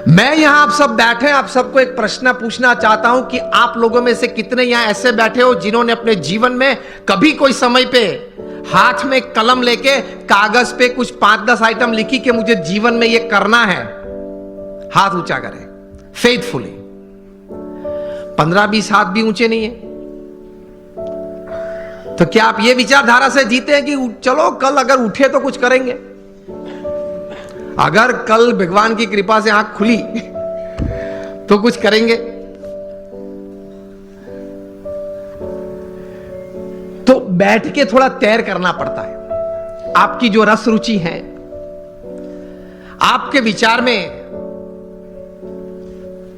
मैं यहां आप सब बैठे, आप सबको एक प्रश्न पूछना चाहता हूं कि आप लोगों में से कितने यहां ऐसे बैठे हो जिन्होंने अपने जीवन में कभी कोई समय पे हाथ में कलम लेके कागज पे कुछ 5-10 आइटम लिखी कि मुझे जीवन में ये करना है? हाथ ऊंचा करें फेथफुली। 15-20 हाथ भी ऊंचे नहीं है। तो क्या आप ये विचारधारा से जीते हैं कि चलो कल अगर उठे तो कुछ करेंगे? अगर कल भगवान की कृपा से आंख खुली तो कुछ करेंगे? तो बैठ के थोड़ा तैर करना पड़ता है। आपकी जो रस रुचि है, आपके विचार में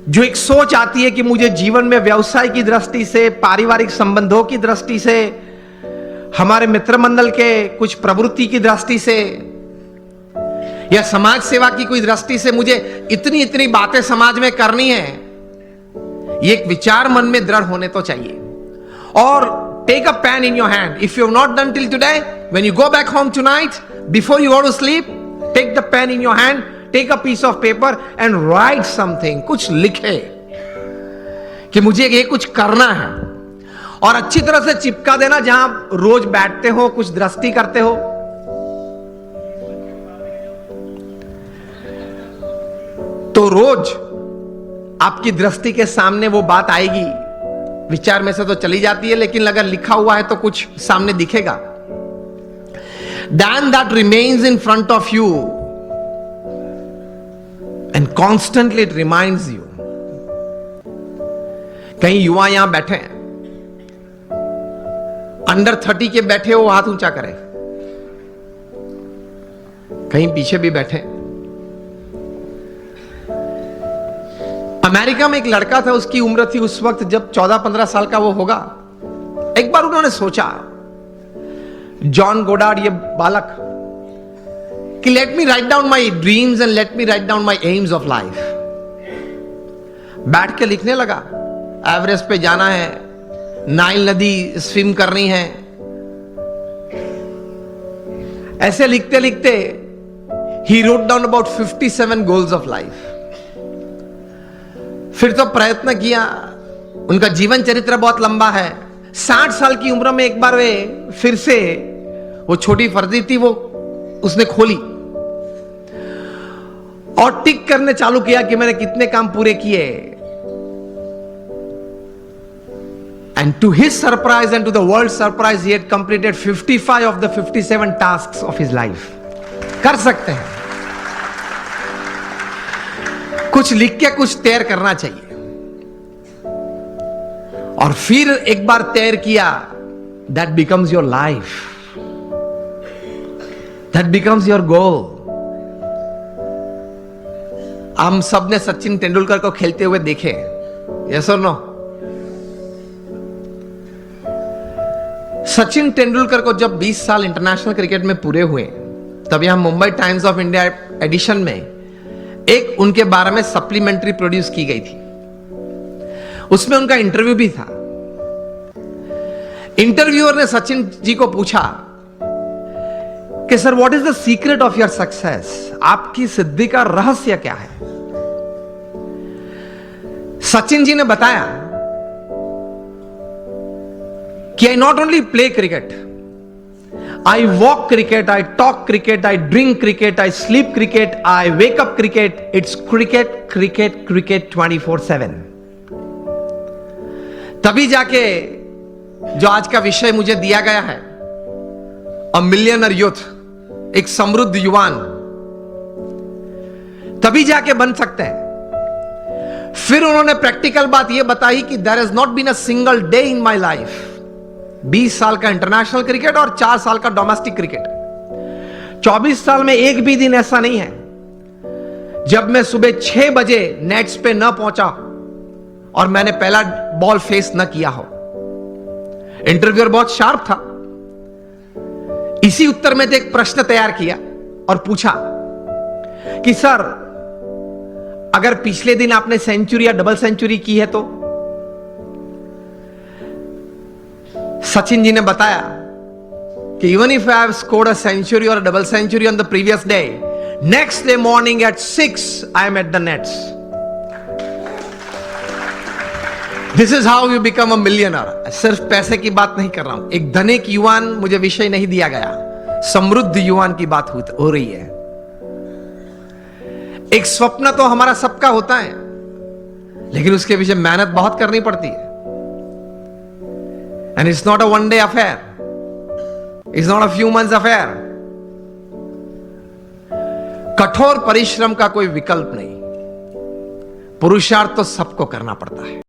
जो एक सोच आती है कि मुझे जीवन में व्यवसाय की दृष्टि से, पारिवारिक संबंधों की दृष्टि से, हमारे मित्र मंडल के कुछ प्रवृत्ति की दृष्टि से या समाज सेवा की कोई दृष्टि से मुझे इतनी इतनी बातें समाज में करनी है, ये एक विचार मन में दृढ़ होने तो चाहिए। और take a pen in your hand if you have not done till today, when you go back home tonight, before you go to sleep, take the pen in your hand, take a piece of paper and write something. कुछ लिखे कि मुझे ये कुछ करना है, और अच्छी तरह से चिपका देना जहां रोज बैठते हो, कुछ दृष्टि करते हो। तो रोज आपकी दृष्टि के सामने वो बात आएगी, विचार में से तो चली जाती है, लेकिन अगर लिखा हुआ है तो कुछ सामने दिखेगा। Then that remains in front of you and constantly it reminds you. कहीं युवा यहां बैठे हैं, अंडर 30 के बैठे हो, हाथ ऊंचा करें। कहीं पीछे भी बैठे। अमेरिका में एक लड़का था, उसकी उम्र थी उस वक्त जब 14-15 साल का वो होगा। एक बार उन्होंने सोचा, जॉन गोडार्ड ये बालक, कि let me write down my dreams and let me write down my AIIMS of life. बैठ के लिखने लगा, एवरेस्ट पे जाना है, नाइल नदी स्विम करनी है। ऐसे लिखते लिखते he wrote down about 57 goals of life. फिर तो प्रयत्न किया, उनका जीवन चरित्र बहुत लंबा है। 60 साल की उम्र में एक बार वे फिर से वो छोटी फर्जी थी वो उसने खोली और टिक करने चालू किया कि मैंने कितने काम पूरे किए। And to his surprise and to the world's surprise, he had completed 55 of the 57 tasks of his life. कर सकते हैं। कुछ लिख के कुछ तैर करना चाहिए। और फिर एक बार तैर किया, that becomes your life. That becomes your goal. हम सब ने सचिन तेंदुलकर को खेलते हुए देखे, yes or no? Sachin Tendulkar को जब 20 साल इंटरनेशनल क्रिकेट में पूरे हुए, तब यहां Mumbai Times of India edition में एक उनके बारे में सप्लीमेंट्री प्रोड्यूस की गई थी। उसमें उनका इंटरव्यू भी था। इंटरव्यूअर ने सचिन जी को पूछा कि sir, what is the secret of your success? आपकी सिद्धि का रहस्य क्या है? सचिन जी ने बताया कि I not only play cricket, I walk cricket, I talk cricket, I drink cricket, I sleep cricket, I wake up cricket. It's cricket, cricket, cricket 24/7. तभी जाके जो आज का विषय मुझे दिया गया है, अ मिलियनर यूथ, एक समृद्ध युवान, तभी जाके बन सकते हैं। फिर उन्होंने प्रैक्टिकल बात यह बताई कि there has not been a single day in my life, 20 साल का इंटरनेशनल क्रिकेट और 4 साल का डोमेस्टिक क्रिकेट, 24 साल में एक भी दिन ऐसा नहीं है जब मैं सुबह 6 बजे नेट्स पे न पहुंचा और मैंने पहला बॉल फेस न किया हो। इंटरव्यूअर बहुत शार्प था। इसी उत्तर में एक प्रश्न तैयार किया और पूछा कि सर, अगर पिछले दिन आपने सेंचुरी या डबल सेंचुरी की है तो? सचिन जी ने बताया कि even if I have scored a century or a double century on the previous day, next day morning at 6 I am at the nets. This is how you become a millionaire. सिर्फ पैसे की बात नहीं कर रहा हूं। एक धनिक युवान मुझे विषय नहीं दिया गया, समृद्ध युवान की बात हो रही है। एक स्वप्न तो हमारा सबका होता है, लेकिन उसके पीछे मेहनत बहुत करनी पड़ती है। And it's not a one day affair, it's not a few months affair. कठोर परिश्रम का कोई विकल्प नहीं, पुरुषार्थ तो सबको करना पड़ता है।